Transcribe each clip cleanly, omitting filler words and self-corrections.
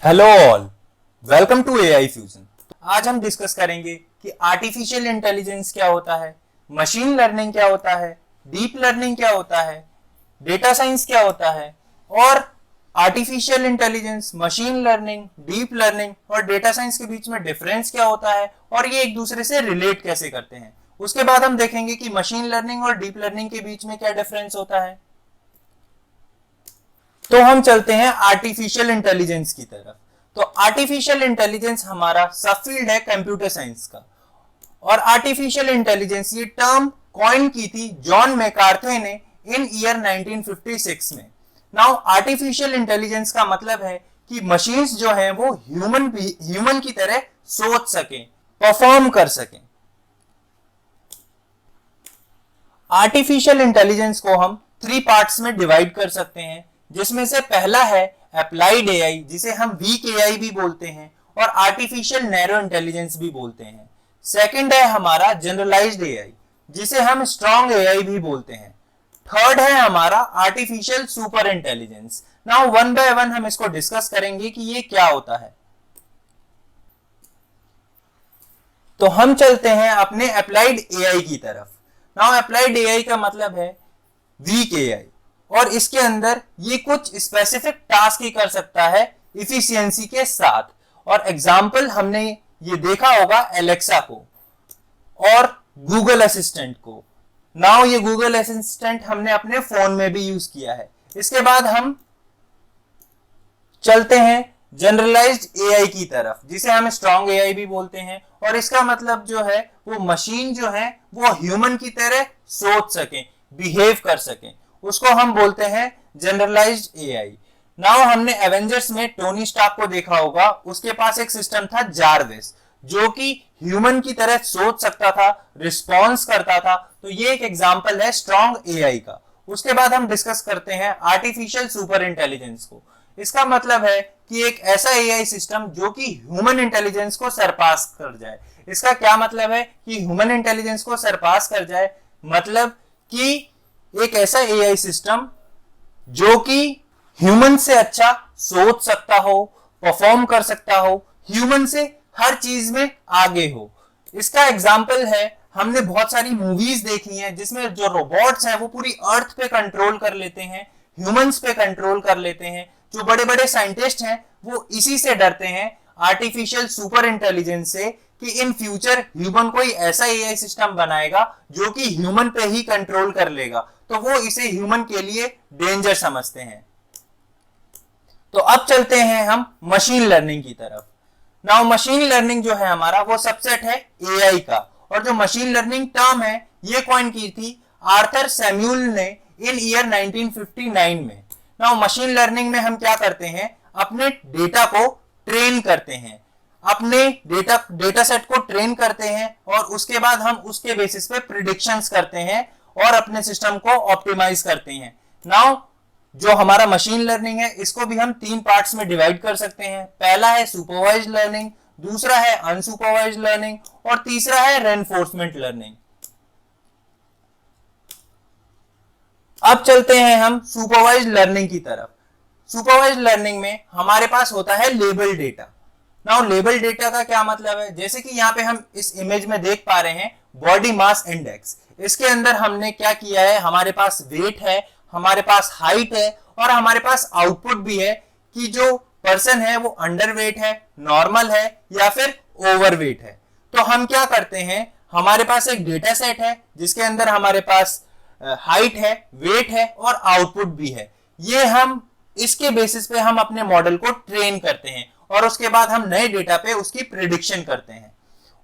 Hello all, welcome to AI fusion. आज हम discuss करेंगे कि आर्टिफिशियल इंटेलिजेंस क्या होता है, मशीन लर्निंग क्या होता है, डीप लर्निंग क्या होता है, डेटा साइंस क्या होता है और artificial intelligence, machine learning, deep learning और डेटा साइंस के बीच में डिफरेंस क्या होता है और ये एक दूसरे से रिलेट कैसे करते हैं। उसके बाद हम देखेंगे कि मशीन लर्निंग और डीप लर्निंग के बीच में क्या डिफरेंस होता है। तो हम चलते हैं आर्टिफिशियल इंटेलिजेंस की तरफ। तो आर्टिफिशियल इंटेलिजेंस हमारा सब फील्ड है कंप्यूटर साइंस का, और आर्टिफिशियल इंटेलिजेंस ये टर्म कॉइन की थी जॉन मैकार्थे ने इन ईयर 1956 में। नाउ आर्टिफिशियल इंटेलिजेंस का मतलब है कि मशीन्स जो हैं वो ह्यूमन की तरह सोच सकें, परफॉर्म कर सकें। आर्टिफिशियल इंटेलिजेंस को हम 3 पार्ट्स में डिवाइड कर सकते हैं, जिसमें से पहला है अप्लाइड एआई, जिसे हम वीक एआई भी बोलते हैं और आर्टिफिशियल नैरो इंटेलिजेंस भी बोलते हैं। सेकंड है हमारा जनरलाइज्ड एआई, जिसे हम स्ट्रॉन्ग एआई भी बोलते हैं। थर्ड है हमारा artificial super intelligence. Now one by one हम इसको डिस्कस करेंगे कि ये क्या होता है। तो हम चलते हैं अपने अप्लाइड एआई की तरफ। नाउ अप्लाइड एआई का मतलब है वीक एआई, और इसके अंदर ये कुछ स्पेसिफिक टास्क ही कर सकता है इफिशियंसी के साथ। और एग्जाम्पल हमने ये देखा होगा एलेक्सा को और गूगल असिस्टेंट को। नाउ ये गूगल असिस्टेंट हमने अपने फोन में भी यूज किया है। इसके बाद हम चलते हैं जनरलाइज्ड एआई की तरफ, जिसे हम स्ट्रॉन्ग एआई भी बोलते हैं, और इसका मतलब जो है वो मशीन जो है वो ह्यूमन की तरह सोच सके, बिहेव कर सके, उसको हम बोलते हैं जनरलाइज्ड एआई। नाउ हमने एवेंजर्स में टोनी स्टार्क को देखा होगा, उसके पास एक सिस्टम था जारविस, जो कि ह्यूमन की तरह सोच सकता था, रिस्पॉन्स करता था। तो ये एक एग्जांपल है स्ट्रॉन्ग एआई का। उसके बाद हम डिस्कस करते हैं आर्टिफिशियल सुपर इंटेलिजेंस को। इसका मतलब है कि एक ऐसा एआई सिस्टम जो कि ह्यूमन इंटेलिजेंस को सरपास कर जाए। इसका क्या मतलब है कि ह्यूमन इंटेलिजेंस को सरपास कर जाए, मतलब कि एक ऐसा एआई सिस्टम जो कि ह्यूमन से अच्छा सोच सकता हो, परफॉर्म कर सकता हो, ह्यूमन से हर चीज में आगे हो। इसका एग्जाम्पल है, हमने बहुत सारी मूवीज देखी हैं जिसमें जो रोबोट्स हैं वो पूरी अर्थ पे कंट्रोल कर लेते हैं, ह्यूमंस पे कंट्रोल कर लेते हैं। जो बड़े बड़े साइंटिस्ट हैं वो इसी से डरते हैं, आर्टिफिशियल सुपर इंटेलिजेंस से, कि इन फ्यूचर ह्यूमन कोई ऐसा एआई सिस्टम बनाएगा जो कि ह्यूमन पे ही कंट्रोल कर लेगा, तो वो इसे ह्यूमन के लिए डेंजर समझते हैं। तो अब चलते हैं हम मशीन लर्निंग की तरफ। नाउ मशीन लर्निंग जो है हमारा वो सबसेट है एआई का, और जो मशीन लर्निंग टर्म है ये कॉइन की थी आर्थर सैमुअल ने इन ईयर 1959 में। नाउ मशीन लर्निंग में हम क्या करते हैं, अपने डेटा को ट्रेन करते हैं, अपने डेटा सेट को ट्रेन करते हैं, और उसके बाद हम उसके बेसिस पे प्रिडिक्शंस करते हैं और अपने सिस्टम को ऑप्टिमाइज करते हैं। नाउ जो हमारा मशीन लर्निंग है इसको भी हम 3 पार्ट्स में डिवाइड कर सकते हैं। पहला है सुपरवाइज्ड लर्निंग, दूसरा है अनसुपरवाइज्ड लर्निंग और तीसरा है रेनफोर्समेंट लर्निंग। अब चलते हैं हम सुपरवाइज्ड लर्निंग की तरफ। सुपरवाइज्ड लर्निंग में हमारे पास होता है label data. Now label data का क्या मतलब है, जैसे कि यहाँ पे हम इस इमेज में देख पा रहे हैं बॉडी मास इंडेक्स। इसके अंदर हमने क्या किया है, हमारे पास वेट है, हमारे पास हाइट है और हमारे पास आउटपुट भी है कि जो पर्सन है वो अंडरवेट है, नॉर्मल है या फिर ओवरवेट है। तो हम क्या करते हैं, हमारे पास एक डेटा सेट है जिसके अंदर हमारे पास हाइट है, वेट है और आउटपुट भी है। ये हम इसके बेसिस पे हम अपने मॉडल को ट्रेन करते हैं और उसके बाद हम नए डेटा पे उसकी प्रिडिक्शन करते हैं।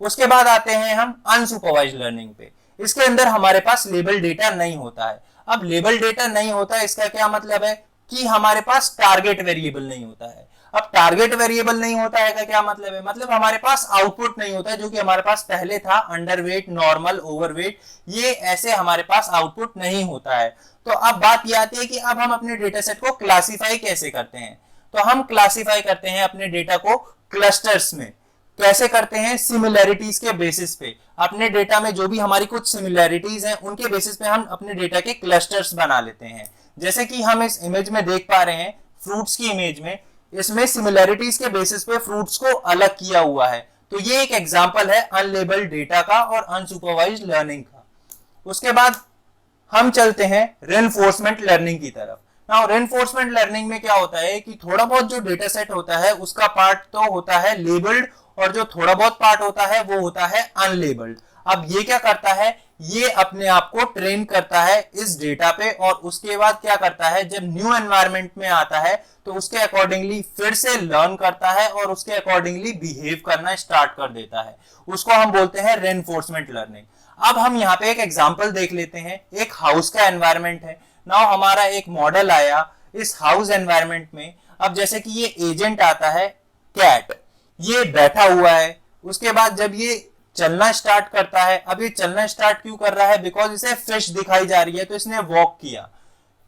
उसके बाद आते हैं हम अनसुपरवाइज्ड लर्निंग पे। इसके अंदर हमारे पास लेबल डेटा नहीं होता है। अब लेबल डेटा नहीं होता है, इसका क्या मतलब है कि हमारे पास टारगेट वेरिएबल नहीं होता है। अब टारगेट वेरिएबल नहीं होता है का क्या मतलब है, मतलब हमारे पास आउटपुट नहीं होता है, जो कि हमारे पास पहले था अंडरवेट, नॉर्मल, ओवरवेट, ये ऐसे हमारे पास आउटपुट नहीं होता है। तो अब बात ये आती है कि अब हम अपने डेटा सेट को क्लासिफाई कैसे करते हैं। तो हम क्लासिफाई करते हैं अपने डेटा को क्लस्टर्स में। कैसे करते हैं, सिमिलैरिटीज के बेसिस पे। अपने डेटा में जो भी हमारी कुछ सिमिलैरिटीज हैं उनके बेसिस पे हम अपने डेटा के क्लस्टर्स बना लेते हैं। जैसे कि हम इस इमेज में देख पा रहे हैं, फ्रूट्स की इमेज में, इसमें सिमिलैरिटीज के बेसिस पे फ्रूट्स को अलग किया हुआ है। तो ये एक एग्जांपल है अनलेबल्ड डेटा का और अनसुपरवाइज्ड लर्निंग का। उसके बाद हम चलते हैं रेनफोर्समेंट लर्निंग की तरफ। नाउ रेनफोर्समेंट लर्निंग में क्या होता है कि थोड़ा बहुत जो डेटा सेट होता है उसका पार्ट तो होता है लेबल्ड और जो थोड़ा बहुत पार्ट होता है वो होता है अनलेबल्ड। अब ये क्या करता है, ये अपने आप को ट्रेन करता है इस डेटा पे और उसके बाद क्या करता है, जब न्यू एनवायरनमेंट में आता है तो उसके अकॉर्डिंगली फिर से लर्न करता है और उसके अकॉर्डिंगली बिहेव करना स्टार्ट कर देता है। उसको हम बोलते हैं रेनफोर्समेंट लर्निंग। अब हम यहाँ पे एक एग्जांपल देख लेते हैं। एक हाउस का एनवायरनमेंट है। नाउ हमारा एक मॉडल आया इस हाउस एनवायरनमेंट में। अब जैसे कि ये एजेंट आता है कैट, ये बैठा हुआ है। उसके बाद जब ये चलना स्टार्ट करता है, अब ये चलना स्टार्ट क्यों कर रहा है, बिकॉज इसे फिश दिखाई जा रही है तो इसने वॉक किया।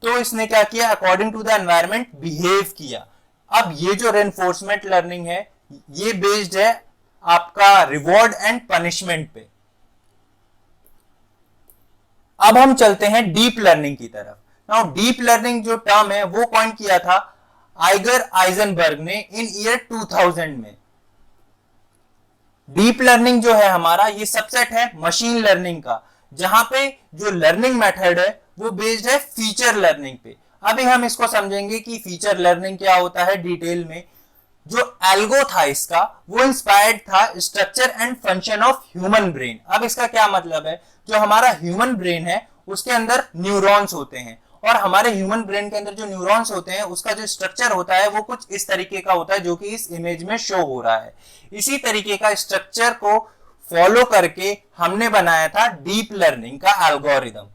तो इसने क्या किया, according to the environment behave किया। अब ये जो रेनफोर्समेंट लर्निंग है ये बेस्ड है आपका रिवॉर्ड एंड पनिशमेंट पे। अब हम चलते हैं डीप लर्निंग की तरफ। नाउ डीप लर्निंग जो टर्म है वो कॉइन किया था आइगर आइजनबर्ग ने इन ईयर 2000 में। डीप लर्निंग जो है हमारा ये सबसेट है मशीन लर्निंग का, जहां पे जो लर्निंग मेथड है वो बेस्ड है फीचर लर्निंग पे। अभी हम इसको समझेंगे कि फीचर लर्निंग क्या होता है डिटेल में। जो एल्गो था इसका वो इंस्पायर्ड था structure and function of human brain. अब इसका क्या मतलब है, जो हमारा ह्यूमन ब्रेन है उसके अंदर न्यूरॉन्स होते हैं और हमारे ह्यूमन ब्रेन के अंदर जो न्यूरॉन्स होते हैं उसका जो स्ट्रक्चर होता है वो कुछ इस तरीके का होता है जो कि इस इमेज में शो हो रहा है। इसी तरीके का स्ट्रक्चर को फॉलो करके हमने बनाया था डीप लर्निंग का एल्गोरिदम।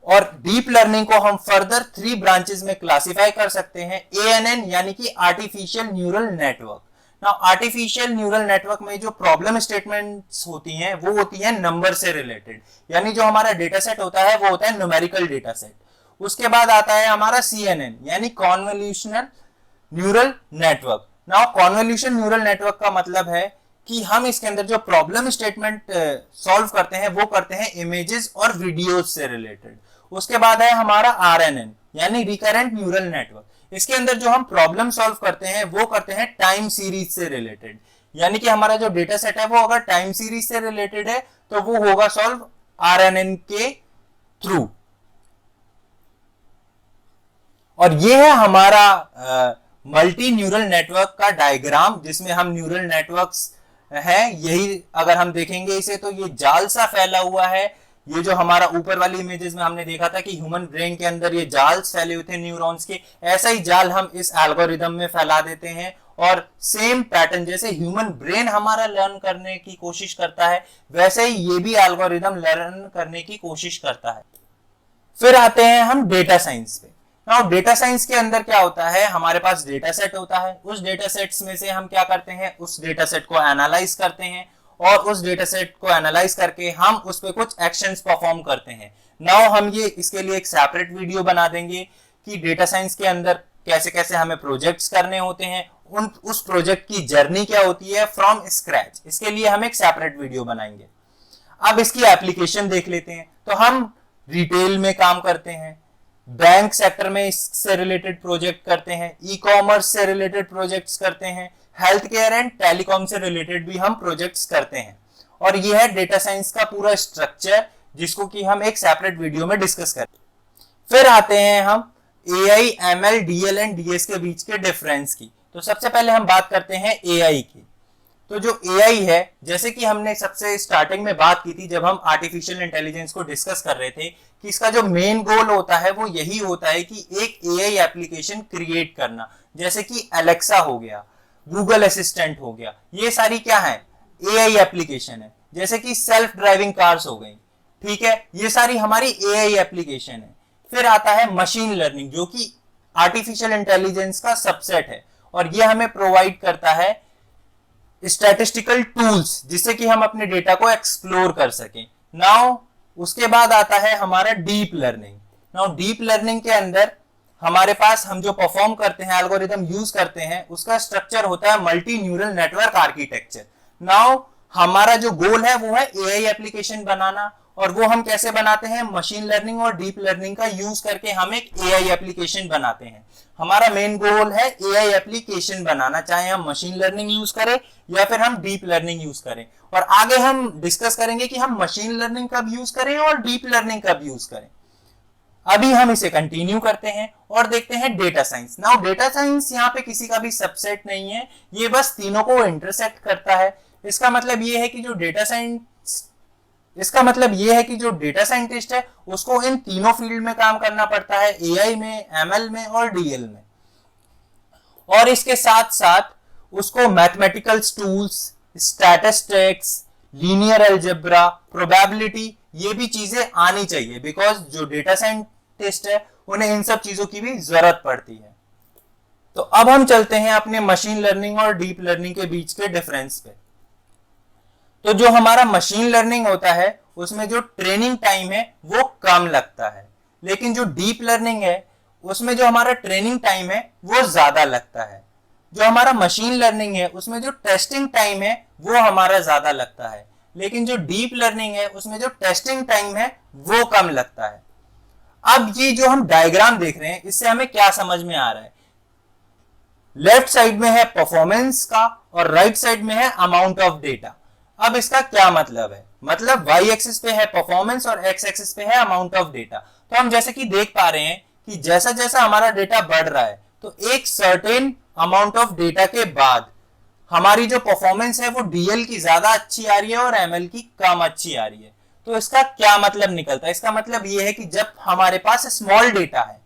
और डीप लर्निंग को हम फर्दर 3 ब्रांचेस में क्लासिफाई कर सकते हैं। ANN यानी कि artificial neural network. Now artificial neural network में जो प्रॉब्लम स्टेटमेंट्स होती हैं वो होती है नंबर से रिलेटेड, यानी जो हमारा डेटा सेट होता है वो होता है न्यूमेरिकल डेटा सेट। उसके बाद आता है हमारा CNN यानी convolutional neural network. Now convolution neural network का मतलब है कि हम इसके अंदर जो प्रॉब्लम स्टेटमेंट सॉल्व करते हैं वो करते हैं इमेजेस और वीडियोस से रिलेटेड। उसके बाद है हमारा RNN यानी रिकरेंट न्यूरल नेटवर्क। इसके अंदर जो हम प्रॉब्लम सॉल्व करते हैं वो करते हैं टाइम सीरीज से रिलेटेड, यानी कि हमारा जो डेटा सेट है वो अगर टाइम सीरीज से रिलेटेड है तो वो होगा सॉल्व RNN के थ्रू। और ये है हमारा मल्टी न्यूरल नेटवर्क का डायग्राम जिसमें हम न्यूरल नेटवर्क्स है। यही अगर हम देखेंगे इसे तो ये जाल सा फैला हुआ है। ये जो हमारा ऊपर वाली इमेजेस में हमने देखा था कि ह्यूमन ब्रेन के अंदर ये जाल फैले हुए थे न्यूरॉन्स के, ऐसा ही जाल हम इस एल्गोरिदम में फैला देते हैं। और सेम पैटर्न जैसे ह्यूमन ब्रेन हमारा लर्न करने की कोशिश करता है वैसे ही ये भी एल्गोरिदम लर्न करने की कोशिश करता है। फिर आते हैं हम डेटा साइंस पे। नाउ डेटा साइंस के अंदर क्या होता है, हमारे पास डेटा सेट होता है। उस डेटा सेट्स में से हम क्या करते हैं, उस डेटा सेट को एनालाइज करते हैं और उस डेटा सेट को एनालाइज करके हम उस पे कुछ एक्शंस परफॉर्म करते हैं। नाउ हम ये इसके लिए एक सेपरेट वीडियो बना देंगे कि डेटा साइंस के अंदर कैसे कैसे हमें प्रोजेक्ट्स करने होते हैं, उस प्रोजेक्ट की जर्नी क्या होती है फ्रॉम स्क्रैच। इसके लिए हम एक सेपरेट वीडियो बनाएंगे। अब इसकी एप्लीकेशन देख लेते हैं। तो हम रिटेल में काम करते हैं, बैंक सेक्टर में इससे रिलेटेड प्रोजेक्ट करते हैं, ई कॉमर्स से रिलेटेड प्रोजेक्ट्स करते हैं, हेल्थ केयर एंड टेलीकॉम से रिलेटेड भी हम प्रोजेक्ट्स करते हैं। और ये है डेटा साइंस का पूरा स्ट्रक्चर जिसको कि हम एक सेपरेट वीडियो में डिस्कस करें। फिर आते हैं हम AI, ML, DL and DS के बीच के डिफरेंस की। तो सबसे पहले हम बात करते हैं AI की। तो जो AI है, जैसे कि हमने सबसे स्टार्टिंग में बात की थी जब हम आर्टिफिशियल इंटेलिजेंस को डिस्कस कर रहे थे कि इसका जो मेन गोल होता है वो यही होता है कि एक AI एप्लीकेशन क्रिएट करना, जैसे कि एलेक्सा हो गया, गूगल असिस्टेंट हो गया, ये सारी क्या है AI एप्लीकेशन है। जैसे कि सेल्फ ड्राइविंग कार्स हो गई, ठीक है, ये सारी हमारी AI एप्लीकेशन है। फिर आता है मशीन लर्निंग जो कि आर्टिफिशियल इंटेलिजेंस का सबसेट है और ये हमें प्रोवाइड करता है स्टैटिस्टिकल टूल्स जिससे कि हम अपने डेटा को एक्सप्लोर कर सकें। नाउ उसके बाद आता है हमारा deep learning. Now deep learning के अंदर हमारे पास हम जो परफॉर्म करते हैं, एल्गोरिदम यूज करते हैं, उसका स्ट्रक्चर होता है multi neural network architecture. Now हमारा जो गोल है वो है AI एप्लीकेशन बनाना और वो हम कैसे बनाते हैं, मशीन लर्निंग और डीप लर्निंग का यूज करके हम एक एआई एप्लीकेशन बनाते हैं। हमारा मेन गोल है एआई एप्लीकेशन बनाना, चाहे हम मशीन लर्निंग यूज करें या फिर हम डीप लर्निंग यूज करें। और आगे हम डिस्कस करेंगे कि हम मशीन लर्निंग कब यूज करें और डीप लर्निंग कब यूज करें। अभी हम इसे कंटिन्यू करते हैं और देखते हैं data science. Now data science यहाँ पे किसी का भी सबसेट नहीं है, ये बस तीनों को इंटरसेक्ट करता है। इसका मतलब ये है कि जो डेटा साइंटिस्ट है उसको इन तीनों फील्ड में काम करना पड़ता है, एआई में, एमएल में और डीएल में। और इसके साथ साथ उसको mathematical tools, statistics, linear algebra, probability, ये भी चीजें आनी चाहिए, बिकॉज जो डेटा साइंटिस्ट है उन्हें इन सब चीजों की भी जरूरत पड़ती है। तो अब हम चलते हैं अपने मशीन लर्निंग और डीप लर्निंग के बीच के डिफरेंस पे। तो जो हमारा मशीन लर्निंग होता है उसमें जो ट्रेनिंग टाइम है वो कम लगता है, लेकिन जो डीप लर्निंग है उसमें जो हमारा ट्रेनिंग टाइम है वो ज्यादा लगता है। जो हमारा मशीन लर्निंग है उसमें जो टेस्टिंग टाइम है वो हमारा ज्यादा लगता है, लेकिन जो डीप लर्निंग है उसमें जो टेस्टिंग टाइम है वो कम लगता है। अब ये जो हम डायग्राम देख रहे हैं इससे हमें क्या समझ में आ रहा है, लेफ्ट साइड में है परफॉर्मेंस का और राइट साइड में है अमाउंट ऑफ डेटा। अब इसका क्या मतलब है, मतलब y एक्सिस पे है परफॉर्मेंस और x एक्सिस पे है अमाउंट ऑफ डेटा। तो हम जैसे कि देख पा रहे हैं कि जैसा जैसा हमारा डेटा बढ़ रहा है तो एक सर्टेन अमाउंट ऑफ डेटा के बाद हमारी जो परफॉर्मेंस है वो डीएल की ज्यादा अच्छी आ रही है और एमएल की कम अच्छी आ रही है। तो इसका क्या मतलब निकलता है, इसका मतलब ये है कि जब हमारे पास स्मॉल डेटा है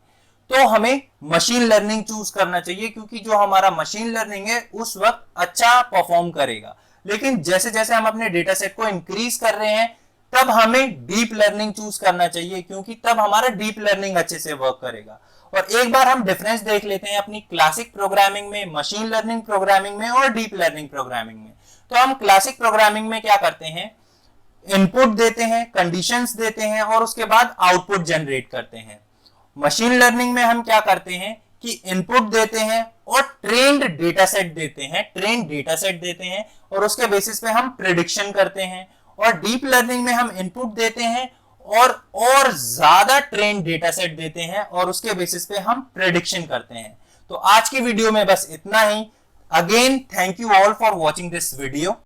तो हमें मशीन लर्निंग चूज करना चाहिए, क्योंकि जो हमारा मशीन लर्निंग है उस वक्त अच्छा परफॉर्म करेगा। लेकिन जैसे जैसे हम अपने डेटा सेट को इंक्रीज कर रहे हैं तब हमें डीप लर्निंग चूज करना चाहिए, क्योंकि तब हमारा डीप लर्निंग अच्छे से वर्क करेगा। और एक बार हम डिफरेंस देख लेते हैं अपनी क्लासिक प्रोग्रामिंग में, मशीन लर्निंग प्रोग्रामिंग में और डीप लर्निंग प्रोग्रामिंग में। तो हम क्लासिक प्रोग्रामिंग में क्या करते हैं, इनपुट देते हैं, कंडीशंस देते हैं और उसके बाद आउटपुट जनरेट करते हैं। मशीन लर्निंग में हम क्या करते हैं कि इनपुट देते हैं और ट्रेंड डेटा सेट देते हैं और उसके बेसिस पे हम प्रेडिक्शन करते हैं। और डीप लर्निंग में हम इनपुट देते हैं और ज्यादा ट्रेंड डेटा सेट देते हैं और उसके बेसिस पे हम प्रेडिक्शन करते हैं। तो आज की वीडियो में बस इतना ही। Again thank you all for watching this video.